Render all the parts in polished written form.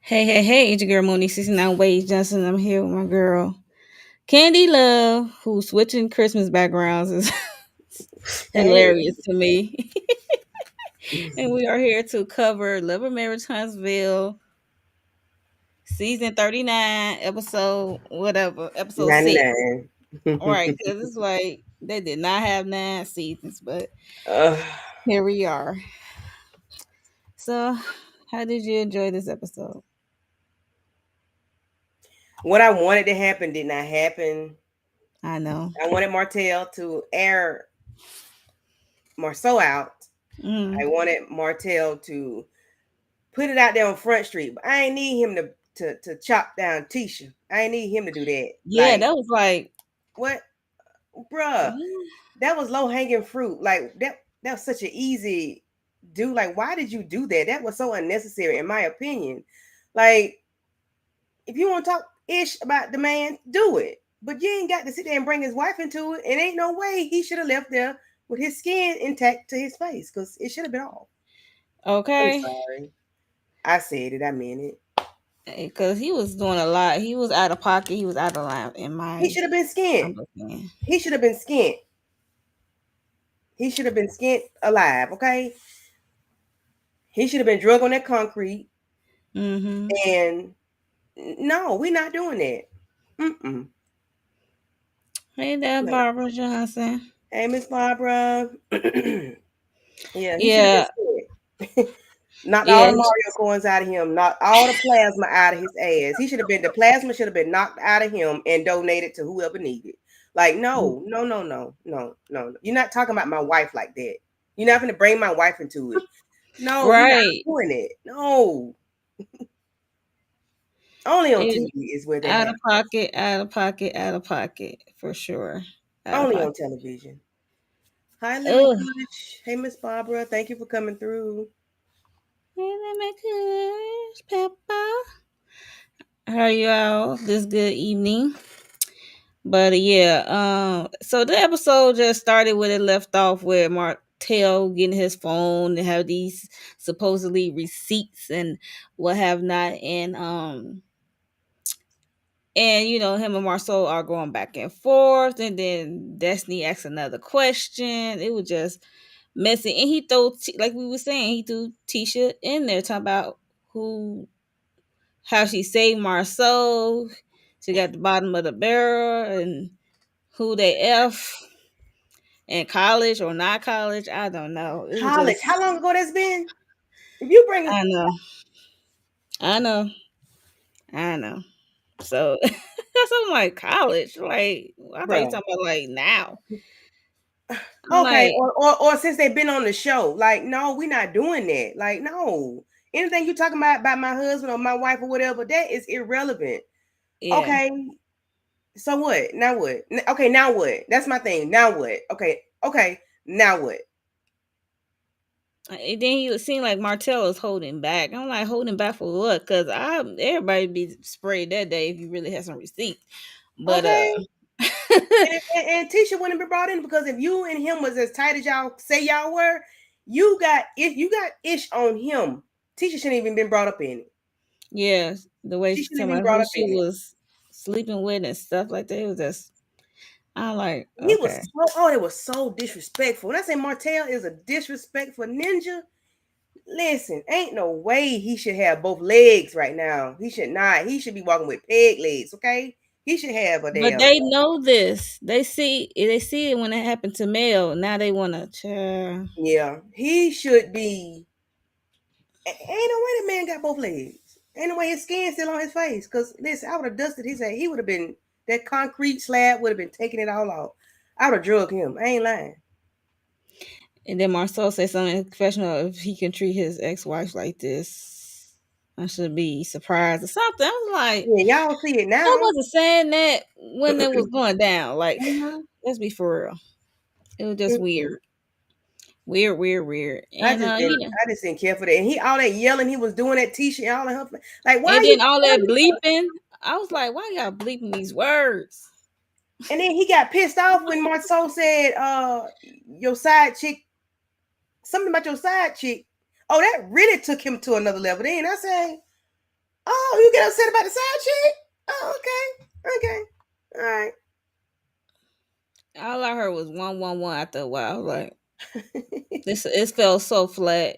Hey, it's your girl Monique 69 Wade Johnson. I'm here with my girl Candy Love, who's switching Christmas backgrounds is Hey. hilarious to me. And we are here to cover Love and Marriage Huntsville, season 39, episode whatever, episode 6. 99. Right, because it's like they did not have 9 seasons, but Ugh. here we are. So, how did you enjoy this episode? What I wanted to happen did not happen. I know. I wanted Martell to air Marceau out. I Mm. wanted Martell to put it out there on Front Street, but I ain't need him to chop down Tisha. I ain't need him to do that. Yeah, Like, that was like, what? Bruh, that was low hanging fruit. Like, that was such an easy do. Like, why did you do that? That was so unnecessary, in my opinion. Like, if you want to talk ish about the man, do it. But you ain't got to sit there and bring his wife into it. And ain't no way he should have left there with his skin intact to his face because it should have been off. I'm okay. sorry. I said it. I meant it. Because he was doing a lot. He was out of pocket. He was out of line in He my should have been skint. opinion. He should have been skint. He should have been skint alive. Okay. He should have been drug on that concrete. Mm-hmm. And no, we're not doing that. Mm-mm. Hey there, No. Barbara Johnson. Hey, Miss Barbara. Yeah, he should have been Yeah, skint. Knocked all yeah, the Mario coins out of him, knocked all the plasma out of his ass. The plasma should have been knocked out of him and donated to whoever needed. Like, no, no, no, no, no, no. You're not talking about my wife like that. You're not going to bring my wife into it. No, we're not right. doing it. No. Only on It, TV is where that out of happens. pocket, out of pocket, out of pocket for sure. Out of Only pocket. on television. Hi, Lemon Oh, Kush. Hey, Miss Barbara. Thank you for coming through. hey, let me kush, Pepper. How are you all this good evening? But yeah, so the episode just started where it left off, where Martell getting his phone and have these supposedly receipts and what have not, and him and Marceau are going back and forth, and then Destiny asks another question. It was just messy, and he threw like we were saying, he threw Tisha in there talking about who how she saved Marceau. She got the bottom of the barrel and who they f in college or not college. I don't know. It was College. just How long ago that's been? If you bring I know, I know, I know. So that's I'm like college. Like I thought you Bruh. talking about like now. I'm Okay, like, or since they've been on the show, like, no, we're not doing that. Like, no, anything you talking about my husband or my wife or whatever, that is irrelevant. yeah. Okay, so what? Now what? Okay, now what? That's my thing. Now what? Okay, now what? And then he seemed like Martell was holding back. I'm like, holding back for what? Because I everybody be sprayed that day if you really had some receipts. But Okay, and Tisha wouldn't be brought in because if you and him was as tight as y'all say y'all were, you got ish on him. Tisha shouldn't even been brought up in it. yeah, the way She she shouldn't talking even been about brought who up she in it. was sleeping with and stuff like that, it was just I'm like, He was okay. it was so disrespectful. When I say Martell is a disrespectful ninja, listen, ain't no way he should have both legs right now. He should not. He should be walking with peg legs, okay? He should have a But damn they know this. They see it when it happened to Mel. Now they wanna yeah. He should be ain't no way the man got both legs. Ain't no way his skin's still on his face. Cause listen, I would have dusted his head. He would have been that concrete slab would have been taking it all off. I would have drug him. I ain't lying. and then Marcel said something in the confessional if he can treat his ex wife like this. I should be surprised or something. I was like, Yeah, y'all see it I now. wasn't saying that when it was going down. Like, Mhm. let's be for real. It was just weird. Weird. And I just didn't care for that. And he all that yelling he was doing at Tisha and all of her like why are and you then all that telling her? bleeping. I was like, why y'all bleeping these words? And then he got pissed off when Marceau said, your side chick, something about your side chick. Oh, that really took him to another level. Then I say, Oh, you get upset about the side chick? Oh, okay. Okay. All right. All I heard was 111 after a while. I was like, this it felt so flat.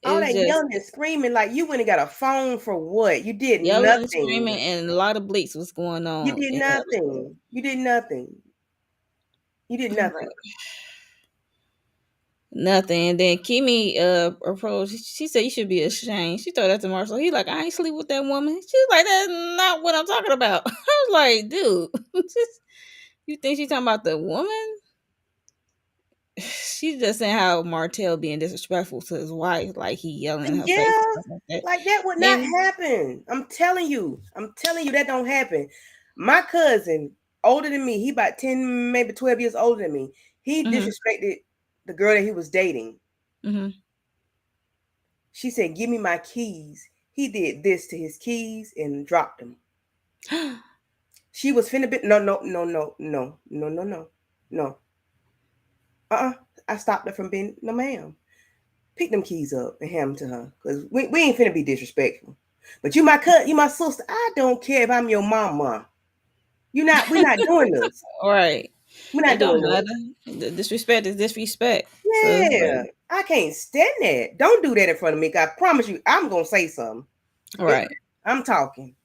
It All was that just yelling and screaming, like you went and got a phone for what? You did yelling and screaming, nothing. and a lot of bleaks was going You on did in that episode. nothing. You did nothing. You did I was nothing. like, nothing. And then Kimmy approached. She said you should be ashamed. She told that to Marcel. He like, I ain't sleep with that woman. She's like, that's not what I'm talking about. I was like, dude, you think she's talking about the woman? She's just saying how Martell being disrespectful to his wife, like he yelling in her face and Yeah, stuff like that. like that would not Then, happen. I'm telling you. I'm telling you that don't happen. My cousin, older than me, he about 10, maybe 12 years older than me. He mm-hmm, disrespected the girl that he was dating. mm-hmm. She said, "Give me my keys." He did this to his keys and dropped them. She was finna be no, no, no, no, no, no, no, no, no. Uh-uh. I stopped her from being no ma'am. Pick them keys up and hand them to her. Cause we ain't finna be disrespectful. But you my cousin, you my sister. I don't care if I'm your mama. We're not doing this. All right. We're It not don't doing matter. this. The disrespect is disrespect. So it's Yeah. I can't stand that. Don't do that in front of me. 'Cause I promise you, I'm gonna say something. like, right. I'm talking.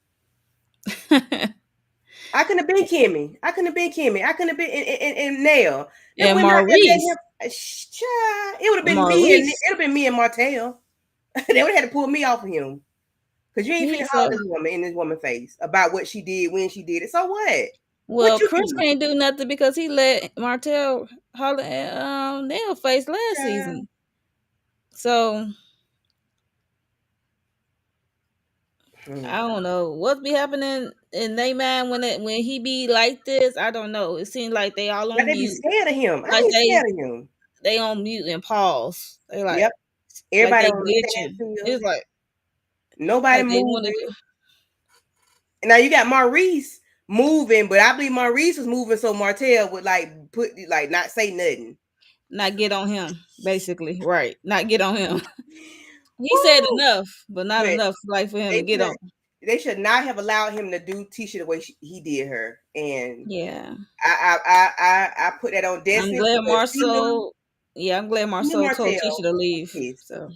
I couldn't have been Kimmy. I couldn't have been Kimmy. I couldn't have been in Nail. That And women out there let Maurice, him. Child, it would have been me and it Maurice, would have been me and Martell. They would have had to pull me off of him. Cause you ain't he finna holler so this woman in this woman's face about what she did when she did it. So what? What well. you Chris do? can't do nothing because he let Martell holler at Nail face last Child. season. So Hmm. I don't know what's be happening in they mind when he be like this. I don't know. It seems like they all But on they be mute, scared of him. I like ain't scared of him. they on mute and pause. They Yep. like Everybody they on the glitching. standstill. It's Nobody like they want to moving. do And now you got Maurice moving, but I believe Maurice was moving so Martell would like put like not say nothing. not get on him, basically. Right. Not get on him. He said Woo! enough, but not But enough like for him they to get should on. they should not have allowed him to do Tisha the way he did her. And Yeah. I put that on I'm Destiny glad because Marceau I'm glad she knew Marceau told Tisha Martell to was leave. pissed. So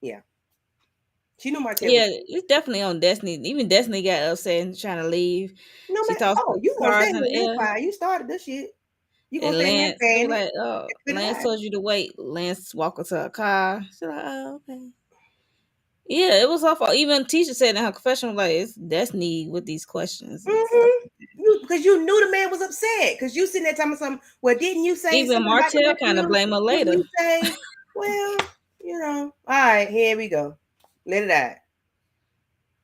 Yeah, she knew Martell was yeah, pissed. it's definitely on Destiny. Even Destiny got upset and trying to leave. No She man, tossed oh, the you gonna stay cards in here the in that air. fire? You started this shit. You gonna And stay in that Lance, they fanny? like, oh, Put it Lance out. told you to wait. Lance walk her to a car. She's like, oh, okay. Yeah, it was her fault. Even Tisha said in her confession, like, it's Destiny with these questions and stuff. Mm-hmm. You because you knew the man was upset because you sitting there telling me something. Well, didn't you say Even something about the Martell kind of nephew? blame her Didn't later. you say? Well, all right, here we go. Let it out.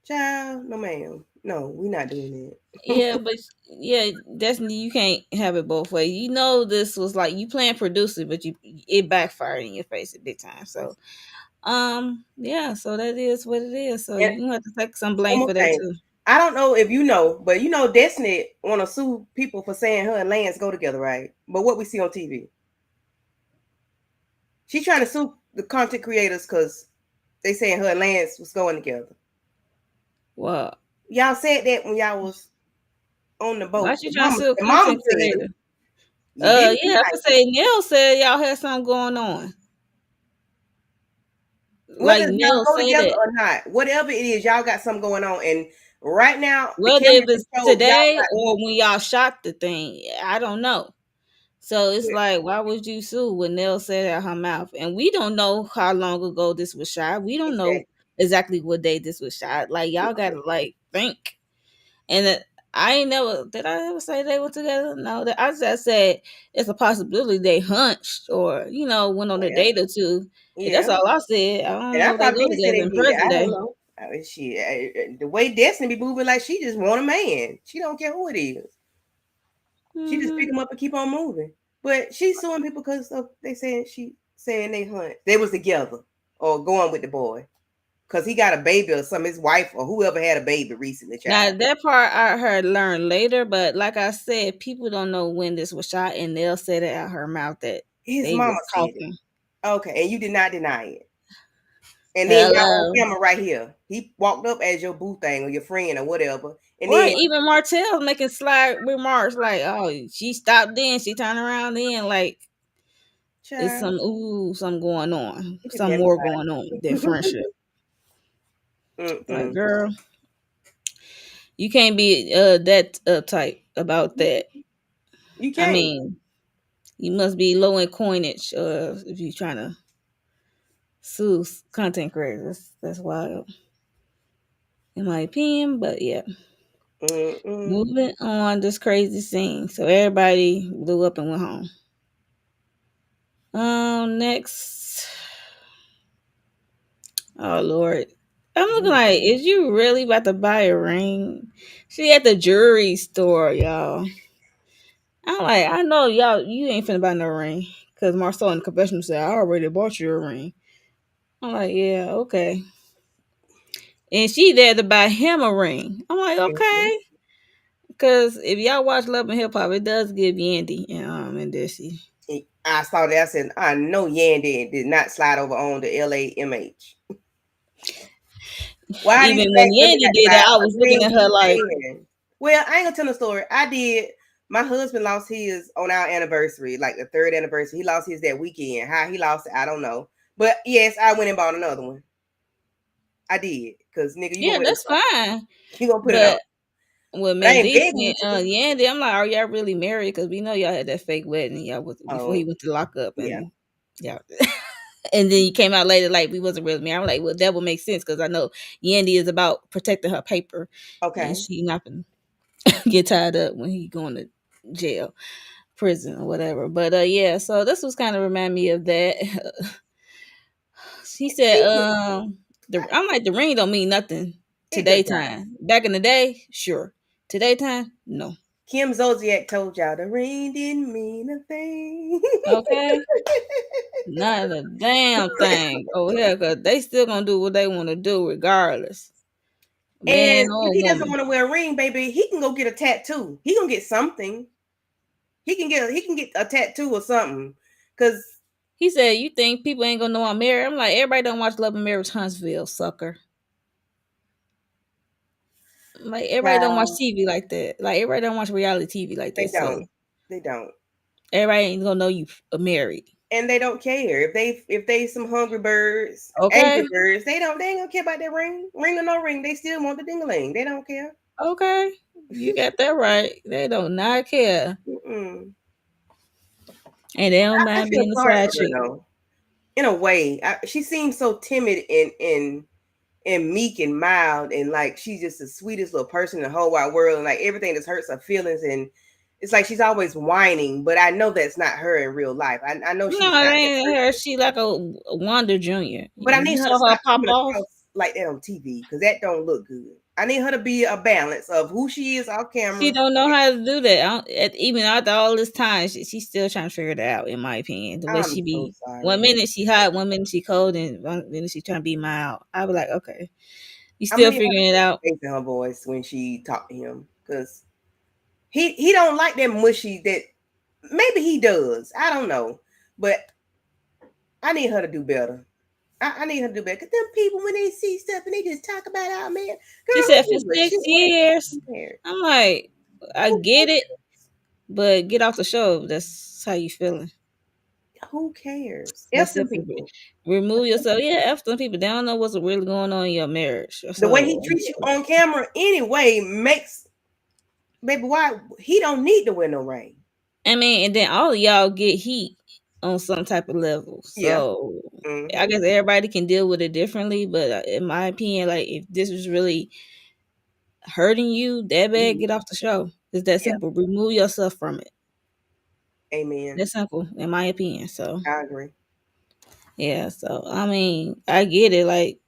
Child, no ma'am. No, we not doing that. Yeah, but yeah, Destiny, you can't have it both ways. You know, this was like you playing producer, but it backfired in your face at big time. So, yeah, so that is what it is. So And you gonna have to take some one blame more for that thing. too. I don't know if you know, but you know Destiny want to sue people for saying her and Lance go together, right? But what we see on TV, she trying to sue the content creators because they saying her and Lance was going together. Well, Y'all said that when y'all was on the why boat. she trying to sue a The mama content said it. creator? You didn't Yeah, I deny could it. say Nell said y'all had something going on. Whether Like y'all Nell go said together it. or not, whatever it is, y'all got something going on. And right now, the Whether if camera it's control y'all today got. or when y'all shot the thing, I don't know. So it's like, why would you sue when Nell said it out her mouth? And we don't know how long ago this was shot. We don't know Exactly. exactly what day this was shot. Like y'all gotta like think. And I ain't never did I ever say they were together? No, that I just said it's a possibility they hunched or went on a Yeah, date or two. And that's yeah. all I said. I don't And I know if they probably go did say together they in did. present I don't day. know. I mean, the way Destiny be moving, like she just want a man. She don't care who it is. She just pick Hmm. him up and keep on moving. But she's suing people because of they saying they hunt. They was together or going with the boy because he got a baby or some his wife or whoever had a baby recently, Now child. that part I heard learn later, but like I said, people don't know when this was shot, and they'll say it out her mouth that His they mama was said it. talking. Okay, and you did not deny it. And then y'all on Hello. camera right here. He walked up as your boo thing or your friend or whatever. And Right, then, even Martell making sly remarks like, "Oh, she stopped then, she turned around then." Like it's child, something going on, he didn't some have more going on than nobody. friendship. Like, Mm-mm. girl, you can't be that uptight about that. You I can't. mean, you must be low in coinage if you're trying to sue content creators. That's wild, in my opinion. But yeah, Mm-mm. moving on. This crazy scene. So everybody blew up and went home. Next. Oh Lord. I'm looking like, is you really about to buy a ring? She at the jewelry store, y'all. I'm like, I know y'all, you ain't finna buy no ring. Cause Marcel in the confessional said, I already bought you a ring. I'm like, yeah, okay. And she there to buy him a ring. I'm like, Mhm. okay. Cause if y'all watch Love and Hip Hop, it does give Yandy and Desi. I saw that. I said, I know Yandy did not slide over on the LAMH. Why these Even when black women Yandy got to did buy it, I a was looking ring at her each like, man? Well, I ain't gonna tell the story. I did. My husband lost his on our anniversary, like the third anniversary. He lost his that weekend. How he lost it, I don't know. But yes, I went and bought another one. I did. Cause nigga, you yeah, gonna that's fine. you gonna put it on. But with But I ain't Mendici begging you and to. Yandy, I'm like, are y'all really married? Because we know y'all had that fake wedding, y'all was before he Oh, went to lock up, yeah. and yeah, and then you came out later like we wasn't really married. I'm like, well, that would make sense because I know Yandy is about protecting her paper, and Okay. she not gonna get tied up when he going to jail, prison, or whatever. But yeah, so this was kind of remind me of that. She said, See, I'm like, the ring don't mean nothing it does today not. time. Back in the day, sure. Today time, no. Kim Zolciak told y'all the ring didn't mean a thing. Okay. Not a damn thing over here, cause they still gonna do what they want to do regardless, man And if or he doesn't woman. want to wear a ring, baby, he can go get a tattoo. He gonna get something. He can get a tattoo or something. Cause He said, "You think people ain't gonna know I'm married?" I'm like, everybody don't watch Love and Marriage Huntsville, sucker. Like everybody don't watch child, TV like that. Like everybody don't watch reality TV like they that. don't. So They don't. everybody ain't gonna know you married. And they don't care. If they some hungry birds, angry Okay, birds, they ain't gonna care about that ring. Ring or no ring, they still want the dingaling. They don't care. okay, you got that right. They don't not care, Mm-mm. and they don't I mind feel being a sorry side for her chick. though. In a way, she seems so timid and meek and mild, and like she's just the sweetest little person in the whole wide world, and like everything just hurts her feelings, and it's like she's always whining, but I know that's not her in real life. I know No, she's it not that ain't her. person, She like a Wonder Junior. but I You need her to saw her stop pop coming off. across like that on TV because that don't look good. I need her to be a balance of who she is off She camera. don't know how to do that. Even after all this time, she's still trying to figure it out. In my opinion, the way I'm she so be, one sorry. minute she hot, one minute she cold, and one minute she trying to be mild. I be like, okay, you I'm gonna still need her to figuring it put out. bass in her voice when she talk to him because he don't like that mushy that maybe he does. I don't know, but I need her to do better. I need her to do better. Cause them people when they see stuff and they just talk about our man, She girl, said who for gives a six shit what years. cares? I'm like, I Who get it, cares? but get off the show. If that's how you feeling. Who cares? That's F them simple. people. Remove yourself. Yeah, after people, they don't know what's really going on in your marriage. The way he So treats you on camera anyway makes baby why he don't need to wear no ring. I mean, and then all of y'all get heat on some type of level. Yeah. So I Mm-hmm. guess everybody can deal with it differently. But in my opinion, like if this was really hurting you that bad, Mm-hmm. get off the show. It's that Yeah. simple. Remove yourself from it. Amen. That's simple, in my opinion. So I agree. yeah. So I mean, I get it. Like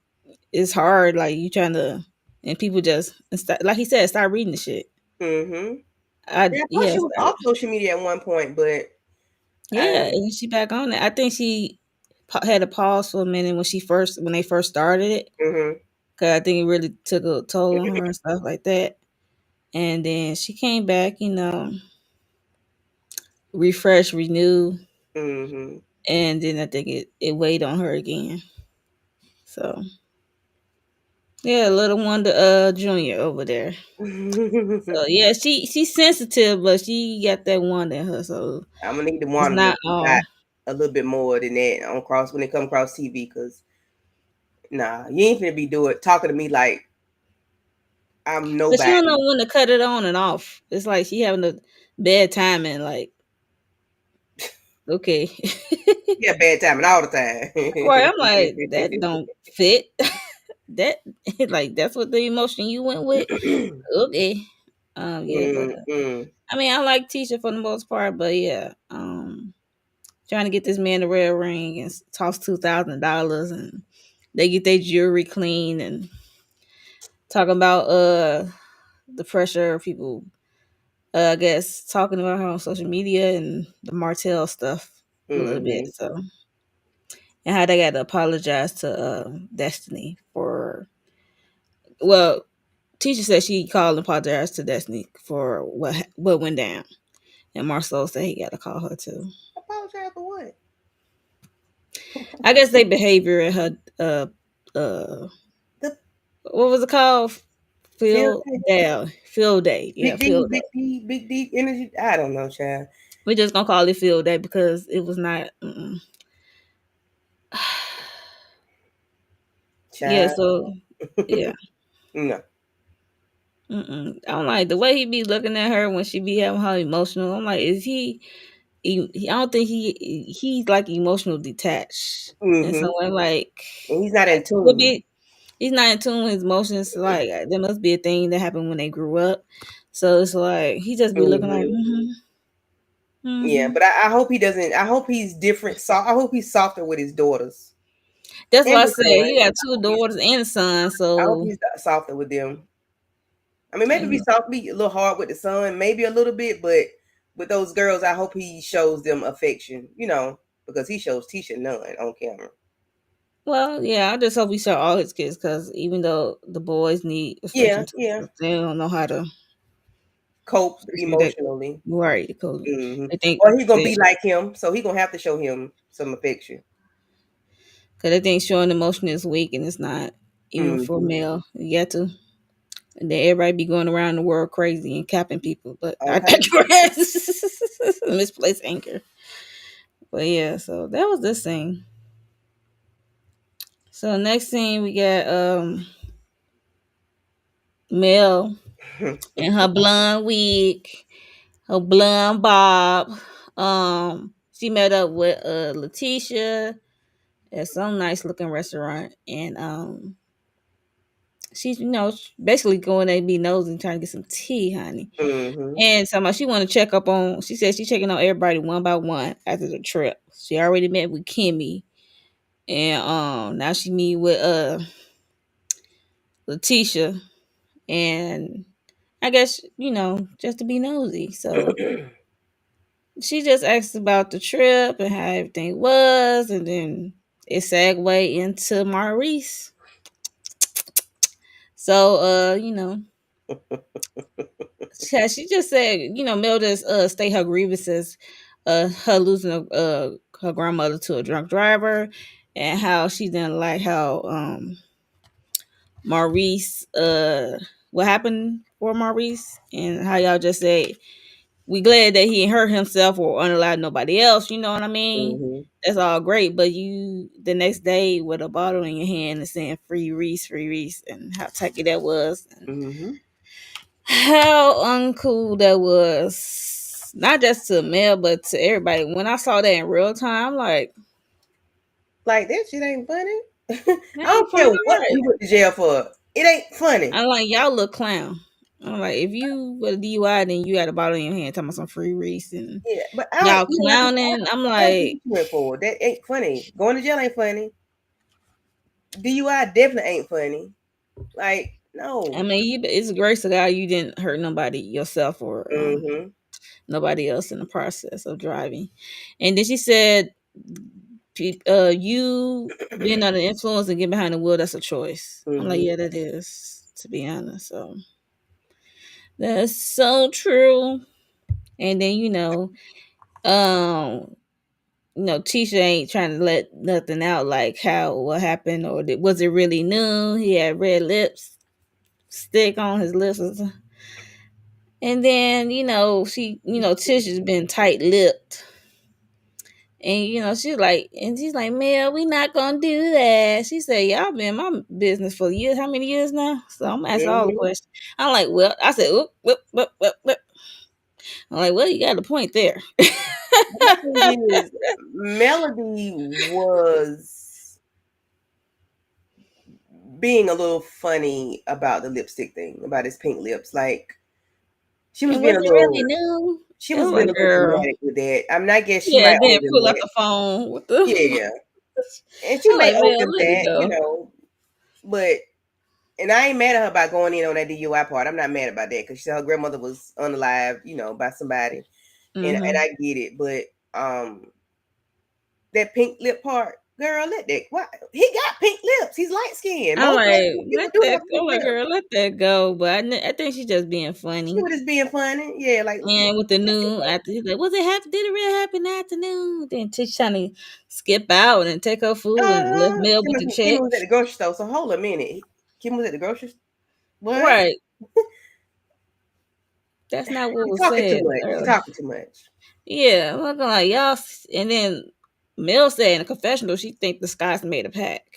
it's hard. Like you trying to, and people just like he said, start reading the shit. Mm-hmm. I Yeah, I thought yeah. she was off social media at one point, but I Yeah, and she back on it. I think she had a pause for a minute when they first started it, mm-hmm. because I think it really took a toll on her and stuff like that. And then she came back, refresh, renew, Mm-hmm. and then I think it weighed on her again. So yeah, little Wonder Junior over there. So yeah, she's sensitive, but she got that wonder in her. So I'm gonna need the it's one not to got a little bit more than that on cross when it come across TV. Cause nah, you ain't finna be doing talking to me like I'm but she don't know nobody. when to cut it on and off. It's like she having a bad timing. Like okay, Yeah, bad timing all the right? I'm like that time. don't fit. That like that's what the emotion you went with. Okay, yeah, but Mm-mm. I mean I like Tisha for the most part, but yeah, trying to get this man a red ring and toss $2,000 and they get their jewelry clean and talking about the pressure of people I guess talking about her on social media and the Martell stuff a little bit. Mm-hmm. So and how they got to apologize to Destiny for well, Tisha said she called and apologized to Destiny for what went down, and Marcel said he got to call her too. Apologize for what? I guess they behavior in her The what was it called? field Field day. Field day. Yeah, big D, field day. big D, big D energy. I don't know, child. We're just gonna call it field day because it was not. Yeah. Child. So yeah. No. I'm like the way he be looking at her when she be having her emotional. I'm like, is I don't think he's like emotional detached, and Mm-hmm. so I'm like, And he's not in could tune. be he's not in tune with his emotions. Like there must be a thing that happened when they grew up. So it's like he just be looking like, Mm-hmm. Yeah, mm-hmm. but I hope he doesn't. I hope he's different. So I hope he's softer with his daughters That's and why I the said son. he got two daughters and a son. I hope So he's softer with them. I mean, maybe be and, soft, be a little hard with the son, maybe a little bit, but with those girls, I hope he shows them affection. Because he shows Tisha none on camera. well, yeah, I just hope he saw all his kids because even though the boys need Yeah, affection too, yeah. they don't know how to. Cope Especially that emotionally. right, because Hmm. they think Or he gonna that be like him, so he gonna have to show him some affection. because they think showing emotion is weak and it's not even for Hmm. male. You got to, and then everybody be going around the world crazy and capping people. But I Okay. digress. Misplaced anchor. But yeah, so that was this thing. So next thing we got Mel and her blonde wig, her blonde bob. She met up with Letitia at some nice looking restaurant, and she's basically going there to be nosy and trying to get some tea, honey. Hmm. And somebody she want to check up on. She said she's checking on everybody one by one after the trip. She already met with Kimmy, and now she meet with Letitia, and I guess just to be nosy. So she just asked about the trip and how everything was, and then it segued into Maurice. So she just said, Mel just state her grievances, her losing her grandmother to a drunk driver, and how she didn't like how Maurice what happened for Maurice, and how y'all just said we glad that he ain't hurt himself or unallowed nobody else. You know what I mean? Hmm. That's all great, but you the next day with a bottle in your hand and saying free Reese, and how tacky that was, and Hmm. how uncool that was. Not just to Mel, but to everybody. When I saw that in real time, I'm like, Like that shit ain't funny. that I ain't don't funny, care what right? he went to jail for. It ain't funny. I'm like, y'all look clown. I'm like, if you with a DUI, then you got a bottle in your hand talking about some free Reese and Yeah, but I don't. y'all clowning. I'm I don't care like, what you went for. That ain't funny. Going to jail ain't funny. DUI definitely ain't funny. Like I no. mean, it's a grace of God you didn't hurt nobody yourself or Hmm. nobody else in the process of driving. And then she said, you being under the influence and getting behind the wheel, that's a choice. I'm like, Hmm. yeah, that is, to be honest. So that's so true. And then, um, Tisha ain't trying to let nothing out, like how what happened, or was it really new? He had red lips stick on his lips, and then Tisha's been tight lipped, and she's like, Mel, we not gonna do that. She said, y'all been in my business for years. How many years now? So I'm asking all the Mm-hmm. questions. I'm like, well, I said, whoop, whoop, whoop, whoop, whoop. I'm like, well, you got a point there. But my thing is, Melody was being a little funny about the lipstick thing, about his pink lips. Like she was And being was a it really little, new? she It was was being like, a little girl. dramatic with that. I mean, I guess she Yeah, might owe then them pull out that. the phone with the. Yeah, and she I'm may like, owe man, them let it that, go. But and I ain't mad at her about going in on that DUI part. I'm not mad about that because she said her grandmother was unalive, by somebody, and Mm-hmm. I get it. But that pink lip part, girl, let that. What he got pink lips? He's light skinned. I'm Most light like, skinned people do have I'm pink like, lips. girl, let that go. But I think she's just being She funny. was just being funny. Yeah, like And with the new after, he's like, was it happen? Did it really happen in the afternoon? Then Tish trying to skip out and take her food and left Mel with the Kim check. was at the grocery store. So hold a minute. Kim was at the grocery store. What? Right. That's not what She's was talking too said much. She's earlier. talking too much. Yeah, I'm not gonna lie, y'all. And then Mel said in a confessional she think the Scots made a pact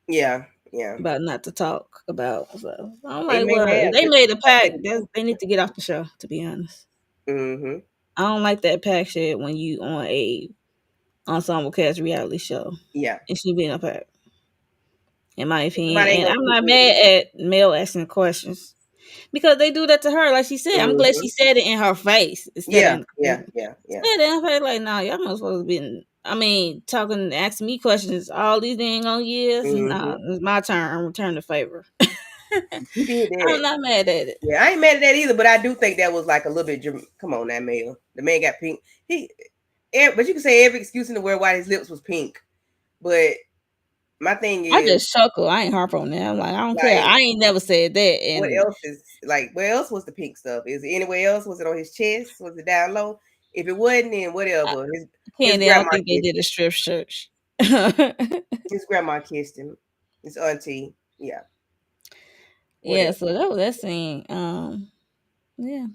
Yeah, yeah. about not to talk about. So I'm They like, may well, if have they because made a I pact, think. they need to get off the show. To be honest, Mm-hmm. I don't like that pact shit when you on a ensemble cast reality show. Yeah. It should be in a pact, in my opinion. Somebody ain't And gonna I'm keep not it. mad at Mel asking questions because they do that to her. Like she said, I'm glad Mm-hmm. she said it in her face instead Yeah, of yeah, yeah, yeah. said it in her face. Like, nah, y'all not supposed to be. I mean, talking, asking me questions all these dang on years. Nah, Mm-hmm. it's my turn. I'm return the favor. You did I'm that. not mad at it. Yeah, I ain't mad at that either, but I do think that was like a little bit. Come on, that male. The man got pink. But you can say every excuse in the world why his lips was pink. But my thing I is, just chuckle. I ain't harp on that. I'm like, I don't care. like, I ain't never said that. what And else is like? Where else was the pink stuff? Is it anywhere else? Was it on his chest? Was it down low? If it wasn't, then I, whatever. His Candy, I don't grandma think they kissed did a him. strip search. His grandma kissed him. His auntie. Yeah. Yeah, Whatever. so that was that scene. Yeah,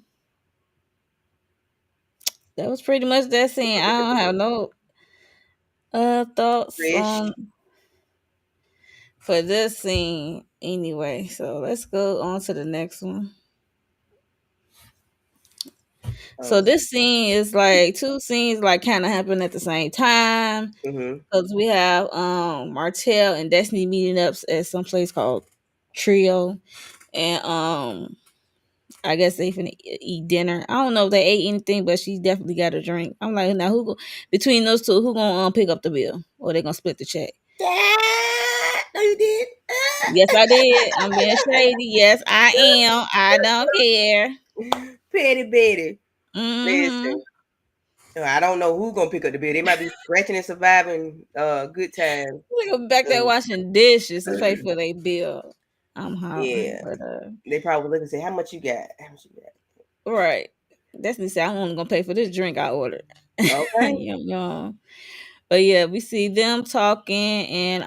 that was pretty much that scene. I don't have no thoughts Trish. on for this scene anyway. So let's go on to the next one. So Um. this scene is like two scenes like kind of happen at the same time Mm-hmm. because we have Martell and Destiny meeting up at some place called Trio, and I guess they finna eat dinner. I don't know if they ate anything, but she definitely got a drink. I'm like, now between those two, who gonna pick up the bill, or they gonna split the check? Ah, no, you did. Yes, I did. I'm being shady. Yes, I am. I don't care. Petty Betty. Mm-hmm. Listen, I don't know who's gonna pick up the bill. They might be scratching and surviving good time. We go back there washing dishes to pay for their bill. I'm hollering, Yeah. but They probably look and say, how much you got? How much you right. Destiny said, I'm only gonna pay for this drink I ordered. got? Okay. Yum, yum. But yeah, we see them talking, and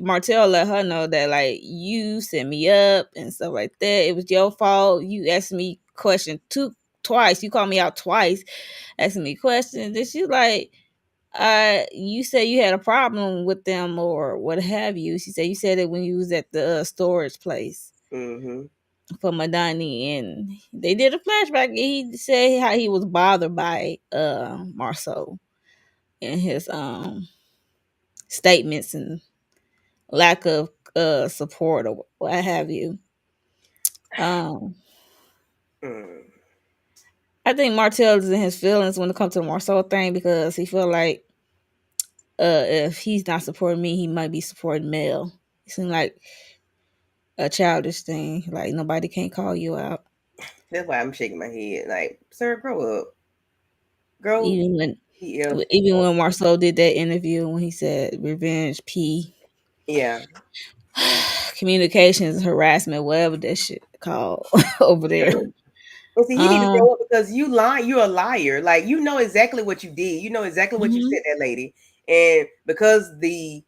Martell let her know that like you set me up and stuff like that. It was your fault. You asked me question twice. You called me out twice, asking me questions. And she's like, you said you had a problem with them or what have you. She said you said it when you was at the storage place Mm-hmm. for Madani, and they did a flashback. He said how he was bothered by Marceau and his statements and lack of support or what have you. Um, Mm. I think Martell is in his feelings when it comes to the Marceau thing because he feel like if he's not supporting me, he might be supporting Mel. It seems like a childish thing. Like nobody can call you out. That's why I'm shaking my head. Like, sir, grow up. Grow Even when the F even up. when Marceau did that interview when he said revenge P Yeah. communications harassment, whatever that shit called over there. And see, he need to Um, grow up because you lying. You're a liar. Like you know exactly what you did. You know exactly what you mhm. said that lady. And because the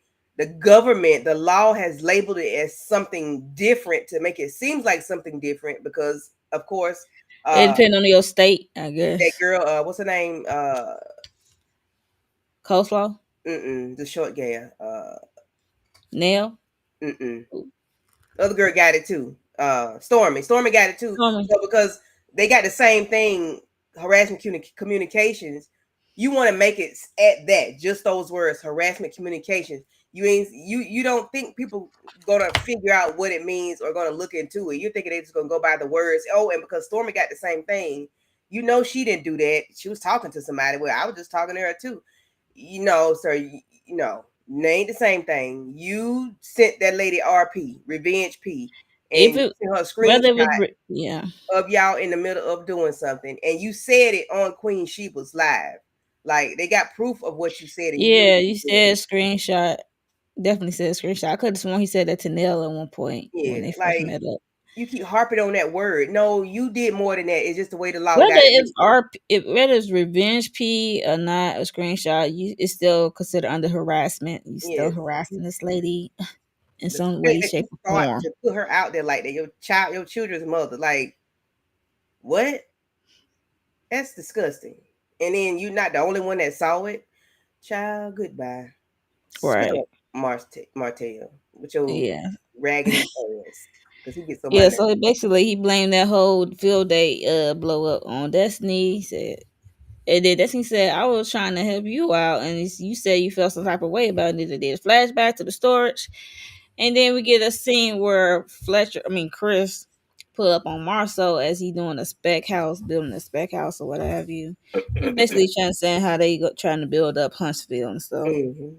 government, the law has labeled it as something different to make it seems like something different. Because of course, It uh, depends on your state, I that guess. girl, what's her name? Coleslaw, The short gal. nail, Mm-mm. The other girl got it too. Stormy. Stormy got it too. Stormy. So because they got the same thing, harassment communications, you want to make it at that, just those words, harassment communications. You don't think people gonna figure out what it means or gonna look into it. You're thinking they just gonna go by the words. Oh, and because Stormy got the same thing, you know she didn't do that. She was talking to somebody. Well, I was just talking to her too. So ain't the same thing. You sent that lady RP, Revenge P, If and you it sent her a whether it was screenshot yeah. of y'all in the middle of doing something, and you said it on Queen Sheba's live. Like they got proof of what you said, and you knew Yeah, what you you were doing. said screenshot. Definitely said screenshot. I could have sworn he said that to Nell at one point when Yeah, they first like met up. you keep harping on that word. No, you did more than that. It's just the way the law Whether got it it's written. whether it's revenge P or not a screenshot, you it's still considered under harassment. You still Yes, harassing this lady in the some fact way, that you shape, or thought form. to put her out there like that, your children's mother, like what? That's disgusting. And then you're not the only one that saw it. Child, goodbye. Shut Right. up, Martell, with your Yeah. raggedy ass. Because he gets on my Yeah, nerves. so basically he blamed that whole field day blow up on Destiny. He said, and then Destiny said, I was trying to help you out, and you said you felt some type of way about it. They did a flashback to the storage. And then we get a scene where Chris pull up on Marceau as he doing a spec house, building a spec house or what have you. He's basically trying to say how they trying to build up Huntsville and stuff. Hmm.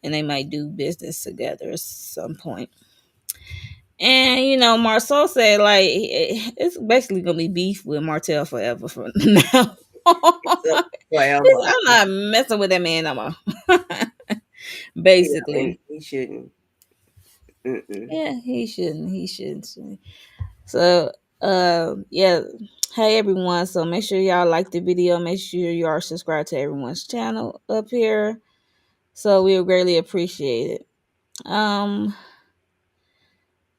And they might do business together at some point. And Marceau said like it's basically gonna be beef with Martell forever from now. It's up forever. I'm not messing with that man no more. Yeah, and Basically. he shouldn't. Mm-mm. Yeah, he shouldn't. He shouldn't. So, yeah. Hey everyone. So make sure y'all like the video. Make sure you are subscribed to everyone's channel up here. So we would greatly appreciate it.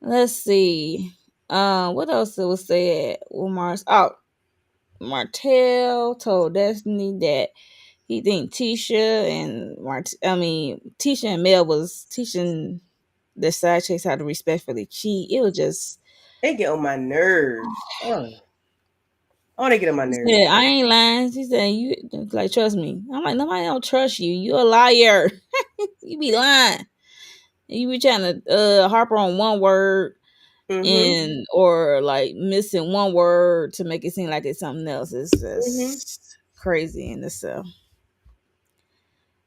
Let's see. What else was said? Well, Martell told Destiny that he think Tisha and Mel was teaching the side chicks how to respectfully cheat. It was just They get on my nerves. Oh, they get on my She nerves. said, I ain't lying. She said, you like trust me. I'm like, nobody don't trust you. You a liar. You be lying. You be trying to harper on one word Mm-hmm. and or like missing one word to make it seem like it's something else. It's Mm-hmm. just crazy in itself.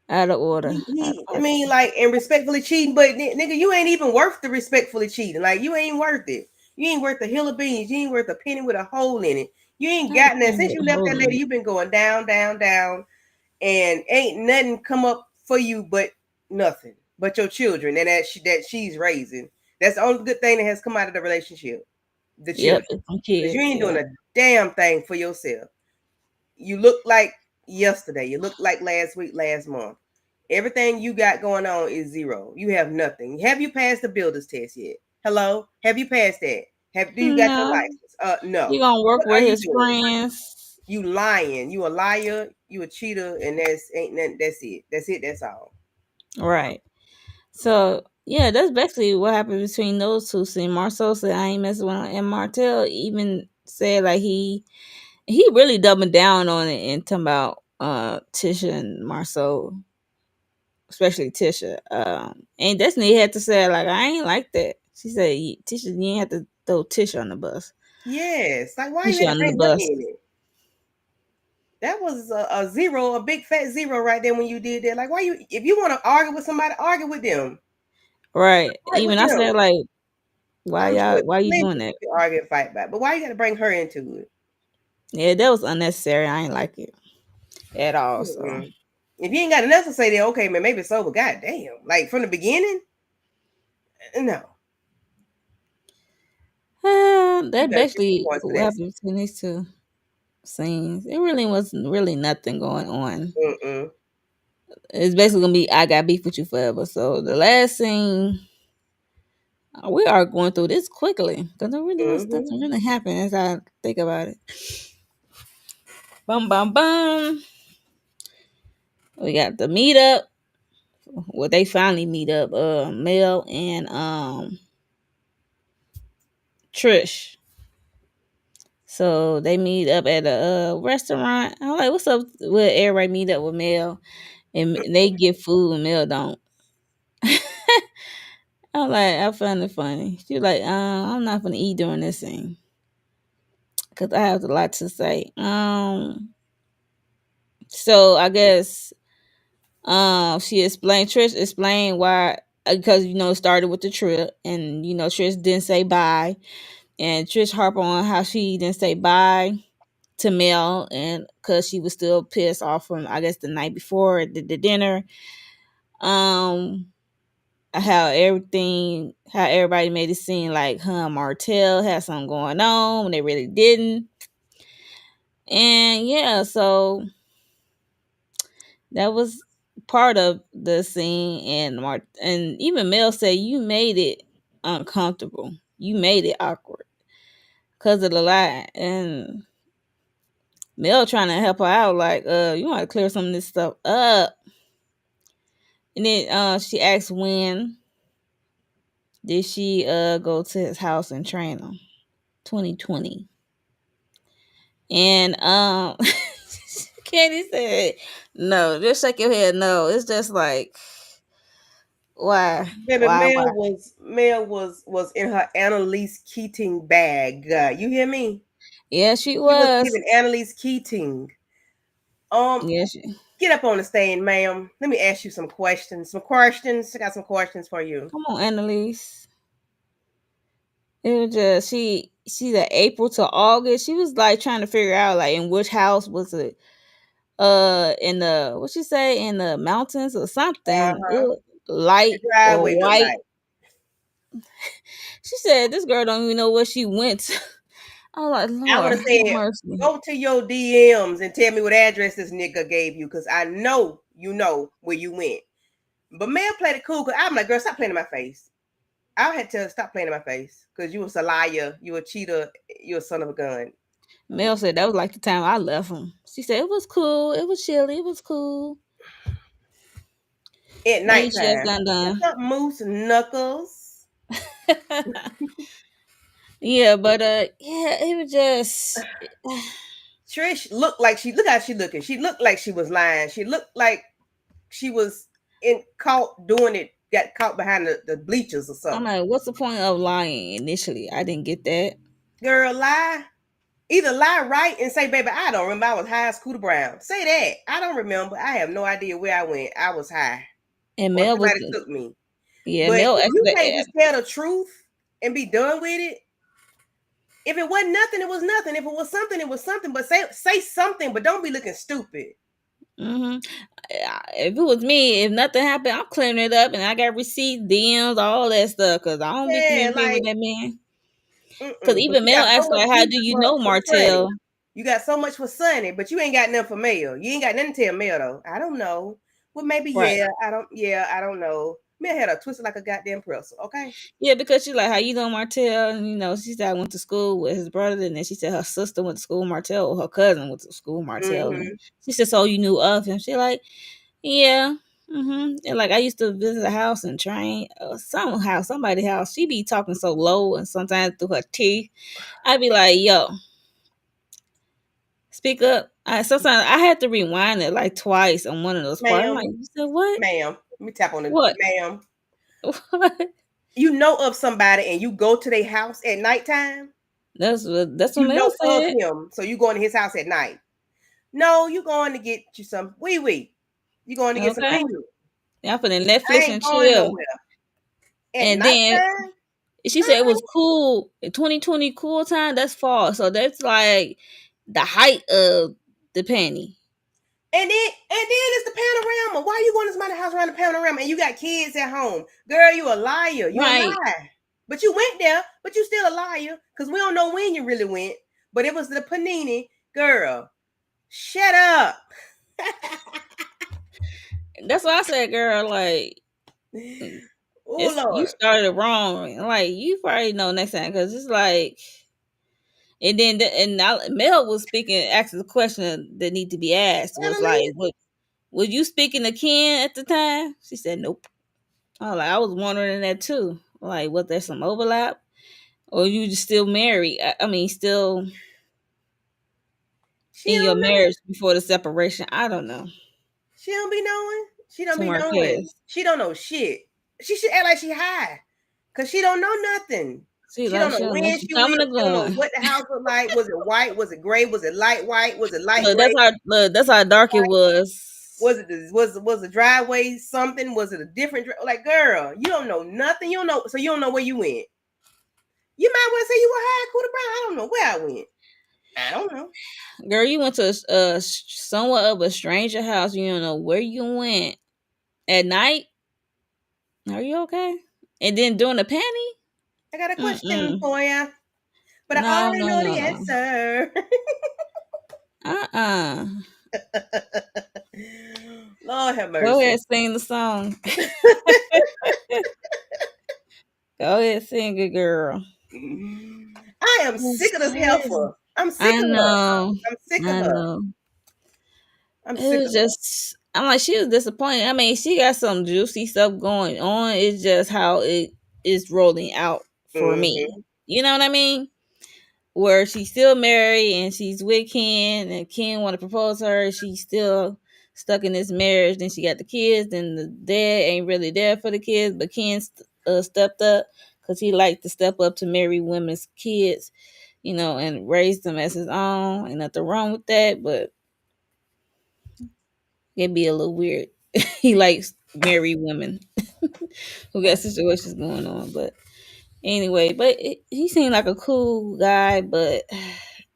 Out of order. Out of I pocket. mean, like, and respectfully cheating, but nigga, you ain't even worth the respectfully cheating. Like, you ain't worth it. You ain't worth a hill of beans. You ain't worth a penny with a hole in it. You ain't Not a gotten that thing since with you a left hole that in lady. it. You've been going down, down, down, and ain't nothing come up for you but nothing, but your children and that she's raising. That's the only good thing that has come out of the relationship, the Yep, children, it's some because you kids. ain't doing Yeah. a damn thing for yourself. You look like yesterday. You look like last week, last month. Everything you got going on is zero. You have nothing. Have you passed the builder's test yet? Hello? Have you passed that? Do you got your No. license? He No. gonna work What are with you his doing? friends. You lying. You a liar. You a cheater, and that's ain't nothing. That's it. That's it. That's all. Right. So yeah, that's basically what happened between those two. See, Marceau said I ain't messing with him, and Martell even said like he really doubling down on it and talking about Tisha and Marceau, especially Tisha. And Destiny had to say like I ain't like that. She said Tisha, you ain't have to throw Tisha on the bus. Yes. Like why you Tisha had to on the bring her bus. in it? That was a zero, a big fat zero right there when you did that. Like why you? If you want to argue with somebody, argue with them. Right. Fight Even with I them. said like I'm sure why you plenty doing that? you can argue and fight back, but why you got to bring her into it? Yeah, that was unnecessary. I ain't like it at all. So Mm-mm. If you ain't got enough to say, then okay, man, maybe it's over. God damn, like from the beginning, no, you that got to get some basically points for what that. happened between these two. scenes. It really wasn't really nothing going on. Mm-mm. It's basically gonna be I got beef with you forever. So the last scene, we are going through this quickly because there really was Mm-hmm. nothing really happened as I think about it. Bum bum bum. We got the meetup. Well, they finally meet up. Mel and Trish. So they meet up at a restaurant. I'm like, "What's up?" With everybody meet up with Mel, and they get food, and Mel don't. I'm like, I found it funny. She was like, I'm not gonna eat during this scene because I have a lot to say. So I guess she explained, Trish explained why, because it started with the trip, and Trish didn't say bye, and Trish harp on how she didn't say bye to Mel, and because she was still pissed off from, I guess, the night before the dinner. Um, how everybody made it seem like her and Martell had something going on when they really didn't. And yeah, so that was part of the scene. And even Mel said you made it uncomfortable. You made it awkward because of the lie. And Mel trying to help her out, like, you want to clear some of this stuff up. And then she asked when did she go to his house and train him. 2020. And Candy said, "No, just shake your head. No, it's just like, why, Baby, why?" Mel was in her Annalise Keating bag. You hear me? Yeah, she She was was. giving Annalise Keating. Um, Yeah, she. get up on the stage, ma'am. Let me ask you some questions. Some questions. I got some questions for you. Come on, Annalise. It was just She the April to August. She was like trying to figure out like in which house was it. In the what she say in the mountains or something. Uh-huh. It What the light or driveway look white. like? She said this girl don't even know where she went to. I was like, I would Lord, have have said, mercy. go to your DMs and tell me what address this nigga gave you, because I know you know where you went. But Mel played it cool, because I'm like, girl, stop playing in my face. I had to stop playing in my face, because you was a liar, you a cheater, you a son of a gun. Mel said that was like the time I left him. She said it was cool, it was chilly, it was cool. At And he just nighttime. got What's done. up, Moose Knuckles? Yeah, but yeah, it was just Trish looked like look how she looking. She looked like she was lying. She looked like she was in caught doing it, got caught behind the bleachers or I'm something. like, what's the point of lying initially? I didn't get that. Girl, lie. Either lie right and say, baby, I don't remember. I was high as Cooter Brown. Say that. I don't remember. I have no idea where I went. I was high. And Or Mel was somebody took me. yeah, But Mel if you actually can't just tell the truth and be done with it, if it wasn't nothing, it was nothing. If it was something, it was something. But say something, but don't be looking stupid. hmm if it was me, if nothing happened, I'm clearing it up and I got receipts, DMs, all that stuff because I don't be Yeah, communicating with like that man. Because mm-mm. But even you Mel got so asked much like, how juice do you for, know for Sonny. Martell? You got so much for Sonny, but you ain't got nothing for Mel. You ain't got nothing to tell Mel though. I don't know. Well, maybe Right. yeah. I don't. Yeah, I don't know. Mel had a twisted like a goddamn pretzel. Okay. Yeah, because she like, how you know Martell? And she said I went to school with his brother, and then she said her sister went to school with Martell, or her cousin went to school with Martell. And Mm-hmm. she said, so you knew of him? She like, yeah. And like I used to visit a house and train somehow somebody's house. She be talking so low and sometimes through her teeth. I'd be like, yo, speak up. Sometimes I had to rewind it like twice on one of those parts. I'm Ma'am, like, you said what? ma'am. Let me tap on the What? ma'am. What? You know of somebody and you go to their house at nighttime. That's what You Mel know of said. him, so you going to his house at night. No, you going to get you some wee wee. You going to get some Okay. finger. Yeah, I'm finna I Netflix ain't and going chill. nowhere at And then nighttime. she said it was cool. 2020 cool time. That's fall. So that's like the height of the panty. And then it's the panorama. Why you going to somebody's house around the panorama and you got kids at home? Girl, you a liar. You a Right. lie. But you went there, but you still a liar because we don't know when you really went. But it was the panini. girl, shut up. That's why I said, girl, like Oh it's you Lord. started wrong. Like you probably know next time because it's like, and then and now Mel was speaking, asking the question that need to be asked was like, Annalise, what was you speaking to Ken at the time? She said, nope. I was wondering that too. Like, was there some overlap, or you just still married? I mean, still she in your don't know. marriage before the separation? I don't know. She don't be knowing. She don't be Somewhere knowing. past. She don't know shit. She should act like she high. Cause she don't know nothing. See, She like don't know she don't know. when She she coming went. or She don't know going. what the house looked like. Was it white? Was it gray? Was it light white? Was it light gray? Look, that's how dark it Was was. it was the driveway something? Was it a different like girl? You don't know nothing. You don't know, so you don't know where you went. You might well say you were high, Cooter Brown. I don't know where I went. I don't know. Girl, you went to somewhat of a stranger house. You don't know where you went at night. Are you okay? And then during the panty? I got a question Mm-mm. for you, but I No, already no, know no, the no. answer. Uh-uh. Lord have Go mercy. ahead, sing the song. Go ahead, sing it, girl. I am That's sick of this crazy. heifer. I'm sick I of her. know. I'm sick of I her. know. I'm It sick was of her. just, I'm like, she was disappointed. I mean, she got some juicy stuff going on. It's just how it is rolling out for me. Mm-hmm. You know what I mean? Where she's still married and she's with Ken, and Ken want to propose to her. She's still stuck in this marriage. Then she got the kids, and the dad ain't really there for the kids, but Ken stepped up because he liked to step up to marry women's kids, and raise them as his own. Ain't nothing wrong with that, but it'd be a little weird. He likes married women who got situations going on, but anyway, but he seemed like a cool guy, but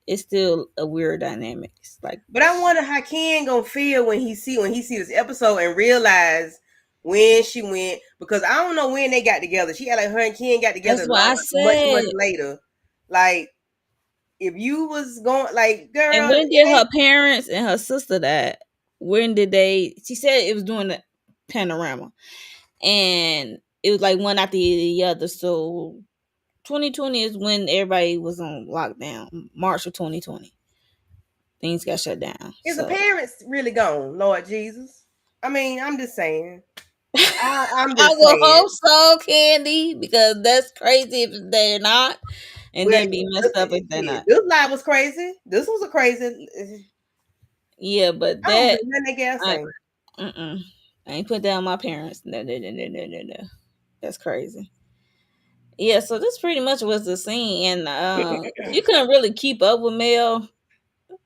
it's still a weird dynamic. It's like But I wonder how Ken gonna feel when he see this episode and realize when she went, because I don't know when they got together. She had like her and Ken got together that's what I much said. much later. Like if you was going like And girl, when did it her parents and her sister die? When did they? She said it was during the panorama, and it was like one after the other. So 2020 is when everybody was on lockdown. March of 2020, things got shut down. is the So parents really gone, Lord Jesus? I mean, I'm just saying. I'm I just will saying. hope so, Candy, because that's crazy if they're not, and Well, then be messed up if they're shit, not. this lie was crazy. This was a crazy. Yeah, but I don't that believe nothing they got I saying. mm-mm, I ain't put down my parents. No, no, no, no, no, no, no. That's crazy. Yeah, so this pretty much was the scene, and she couldn't really keep up with Mel.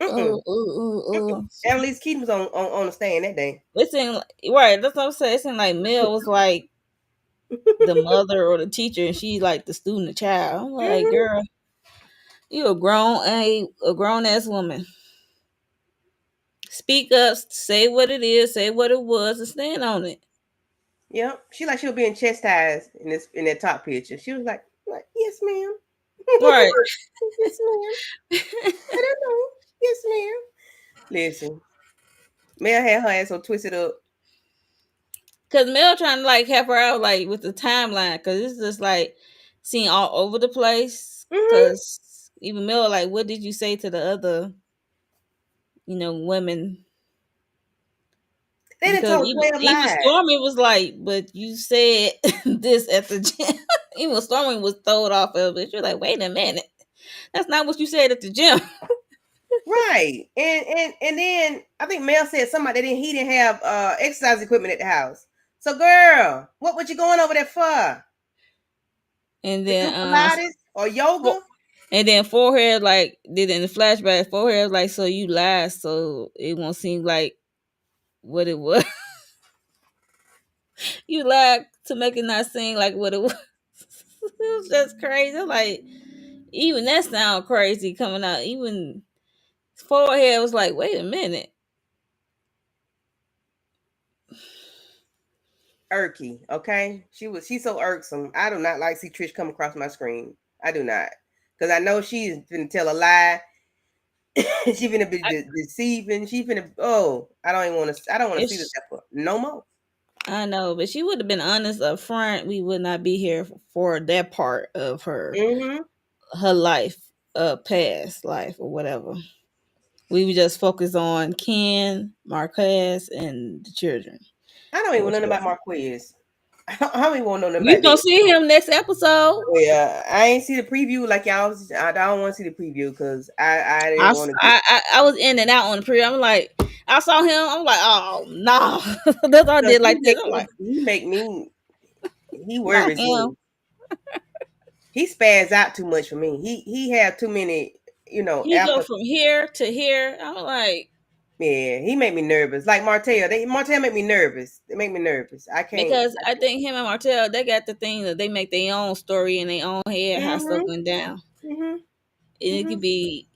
Mm-mm. Oh, oh, oh. Annalise Keaton was on the stand that day. It seemed right. That's what I'm saying. It seemed like Mel was like the mother or the teacher, and she like the student, the child. I'm like, Mm-hmm. girl, you a grown ass woman. Speak up, say what it is, say what it was, and stand on it. Yep. She was being chastised in that top picture. She was like yes, ma'am. Right. Yes, ma'am. I don't know. Yes, ma'am. Listen, Mel had her ass so twisted up. Cause Mel trying to like help her out like with the timeline, cause it's just like seen all over the place. Mm-hmm. Cause even Mel like, what did you say to the other, women? They done Because told even 12 even lies. Stormy was like, but you said this at the gym. Even Stormy was thrown off of it. You're like, wait a minute, that's not what you said at the gym. Right. And then I think Mel said somebody that he didn't have exercise equipment at the house. So girl, what was you going over there for? And To do then Pilates or yoga? and then forehead like did in the flashback. Forehead like, so you lied, so it won't seem like what it was. You lied to make it not seem like what it was. It was just crazy. Like even that sound crazy coming out. Even forehead was like, wait a minute. Irky, okay? She's so irksome. I do not like to see Trish come across my screen. I do not. Because I know she's gonna tell a lie. She finna be I, deceiving. She finna. Oh, I don't even want to. I don't want to if see this sh episode no more. I know, but she would have been honest up front. We would not be here for that part of Hmm. her life, past life or whatever. We would just focus on Ken, Marquez, and the children. I don't even Four know nothing about children. Marquez. I don't even want to know nothing You about gonna that. see him next episode? Yeah, I ain't see the preview like y'all. I don't want to see the preview because I didn't want to get. I was in and out on the pre. I'm like, I saw him. I'm like, oh no, that's what I Because did like this. I'm like, he make me he not worries him. me. He spaz out too much for me. He have too many, He go after. from here to here. I'm like, Yeah, he make me nervous. Like Martell, Martell make me nervous. They make me nervous. I can't. because I think him and Martell, they got the thing that they make their own story in their own head how stuff Mhm. went down, Mhm. and it could Mhm. be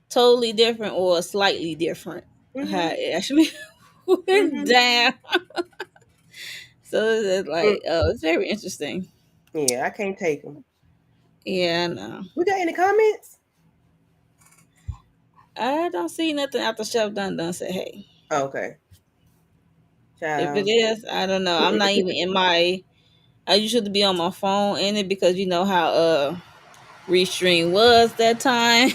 totally different or slightly different how Mhm. it actually went Mhm. down. So it's Mm. like, it's very interesting. Yeah, I can't take him. Yeah, I know. We got any comments? I don't see nothing after Chef Dun said, hey. Okay, If it child. is, I don't know. I'm not even in my. I usually be on my phone in it because you know how Restream was that time.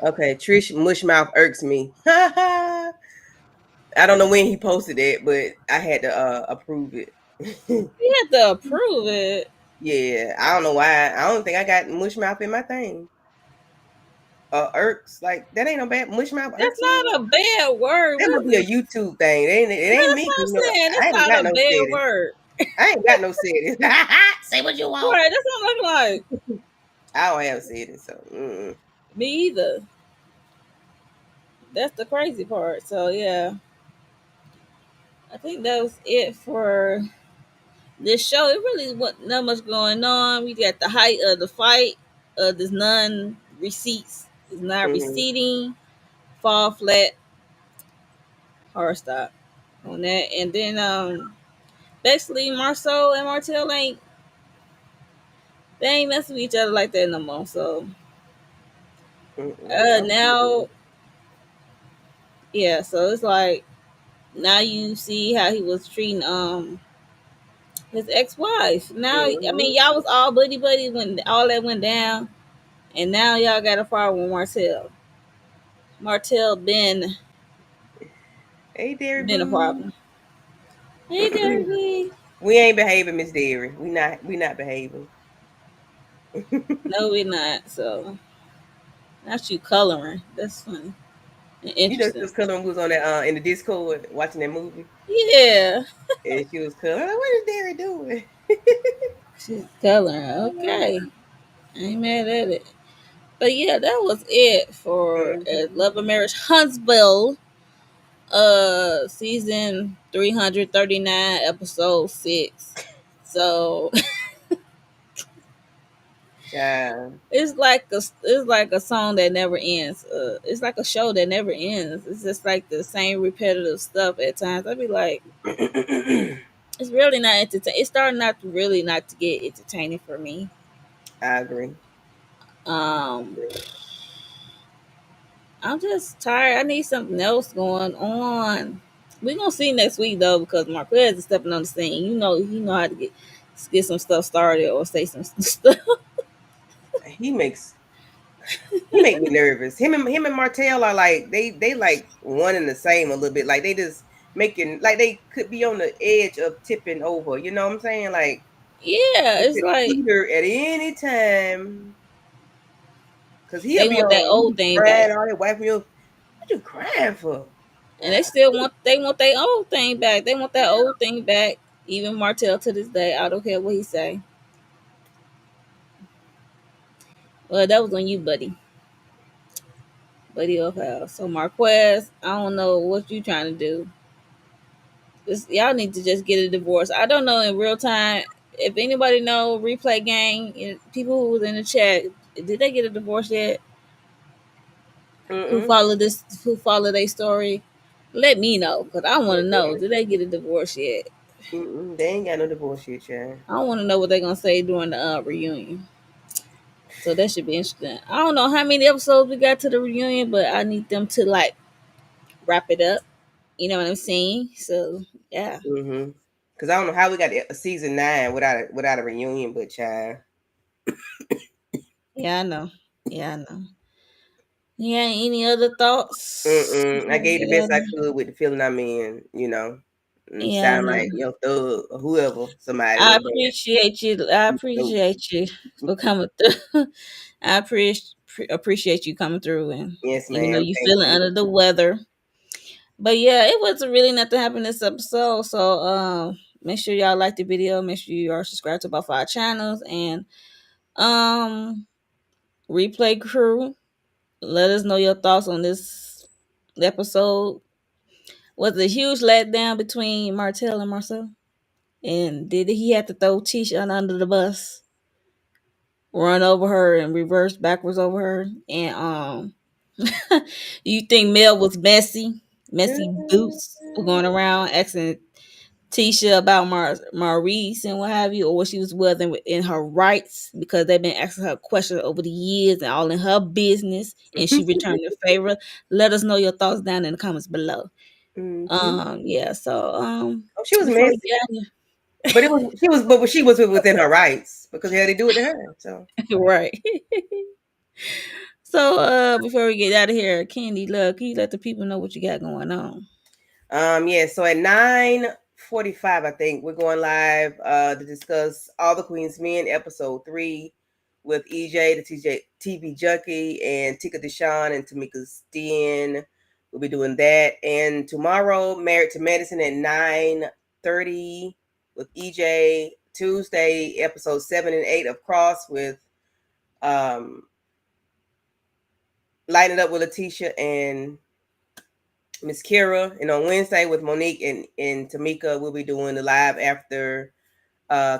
Okay, Trish Mushmouth irks me. I don't know when he posted it, but I had to approve it. You have to approve it. Yeah, I don't know why. I don't think I got Mushmouth in my thing. Irks, like that ain't no bad. Mushmouth That's irks me. not a bad word. That What must is be a this? YouTube thing. It ain't That's me. what 'Cause, I'm saying. I That's ain't not got a no bad settings. word. I ain't got no settings. Say what you want. Right. That's what I'm like. I don't have settings, so Me either. That's the crazy part. So yeah, I think that was it for this show. It really wasn't not much going on. We got the height of the fight. There's none receipts. It's not mm-hmm. receding. Fall flat. Hard stop on that. And then basically Marceau and Martell ain't messing with each other like that no more. So I'm good. now yeah, so it's like now you see how he was treating his ex wife. Now I Mm-hmm. mean y'all was all buddy buddy when all that went down, and now y'all got a problem with Martell. Martell Hey, Dairy been a Boo. problem. Hey Derby. We ain't behaving, Miss Dairy. We not behaving. No, we're not. So not you coloring. That's funny and You know, she interesting. was coloring. We was on that in the Discord watching that movie, Yeah, and she was coloring. I'm like, what is Dairy doing? she's coloring. Okay, I ain't mad at it. But yeah, that was it for Mhm. Love and Marriage Huntsville, season 339, episode 6. So Child. it's like a song that never ends. It's like a show that never ends. It's just like the same repetitive stuff at times. I'd be like, I it's really not entertaining. It's starting not to really not to get entertaining for me. agree. Um, I'm just tired. I need something else going on. We gonna see next week though because Marquez is stepping on the scene. He know how to get some stuff started or say some stuff. He makes he make me nervous. Him and Martell are like they like one and the same a little bit. Like they just making like they could be on the edge of tipping over. You know what I'm saying? Like Yeah, they it's could like teeter at any time. Cause they want that he old be thing back, crying all that wiping you. What you crying for? and they want their old thing back. They want that old thing back. Even Martell to this day, I don't care what he say. Well, that was on you, buddy of hell. So Marquez, I don't know what you trying to do. Y'all need to just get a divorce. I don't know in real time if anybody know replay gang and people who was in the chat. Did they get a divorce yet? Mm-mm. Who follow their story? Let me know because I want to know. Did they get a divorce yet? Mm-mm. They ain't got no divorce yet, child. I want to know what they're gonna say during the reunion. So that should be interesting. I don't know how many episodes we got to the reunion, but I need them to like wrap it up. You know what I'm saying? So yeah, Mm-hmm. Because I don't know how we got a season 9 without a reunion, but child. yeah, I know. Yeah, I know. Yeah, any other thoughts? Mm-mm. I Before we gave the get out best of I here? could with the feeling I'm in, and Yeah, I sound know. like thug or whoever, somebody I in there. appreciate you. I Nope. appreciate you for coming through. I appreciate you coming through, and Yes, even though ma'am. you Thank feeling you. under the weather, but yeah, it wasn't really nothing happened this episode. So make sure y'all like the video. Make sure you are subscribed to both our channels and um replay crew. Let us know your thoughts on this episode. Was it a huge letdown between Martell and Marcel? And did he have to throw Tisha under the bus, run over her, and reverse backwards over her? And you think Mel was messy? Messy boots were going around asking Tisha about Maurice and what have you, or what she was in her rights because they've been asking her questions over the years and all in her business, and she returned the favor. Let us know your thoughts down in the comments below. Mm-hmm. Yeah. So Oh, she was before we messy, but she was within her rights because they had to do it to her. So. get right. So before we get out of here, Candy, look, can you let the people know what you got going on? Yeah, so at 9:45, I think we're going live to discuss All the Queen's Men, episode 3, with EJ, the TV junkie, and Tika Deshawn and Tamika Steen. We'll be doing that. And tomorrow, Married to Medicine at 9:30 with EJ. Tuesday, episode 7 and 8 of Cross with um Lighting Up with Letitia and Miss Kira, and on Wednesday with Monique and Tamika, we'll be doing the live after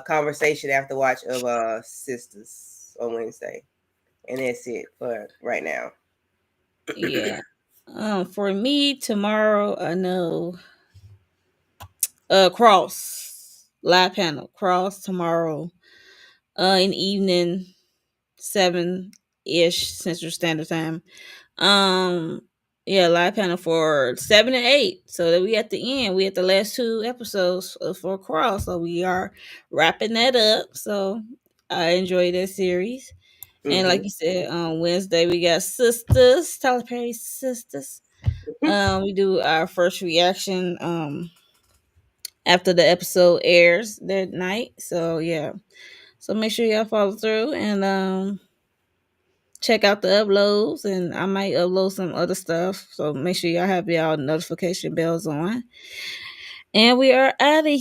conversation after watch of Sisters on Wednesday. And that's it for right now. Yeah. For me tomorrow, I know Cross live panel Cross tomorrow, in evening 7 ish Central Standard Time. Um, yeah, live panel for 7 and 8. So that we at the end. We at the last 2 episodes for Cross. So we are wrapping that up. So I enjoyed that series. And like Mm-hmm. you said, on Wednesday we got Sisters, Tyler Perry Sisters. We do our first reaction after the episode airs that night. So yeah. So make sure y'all follow through and check out the uploads, and I might upload some other stuff. So make sure y'all have y'all notification bells on. And we are out of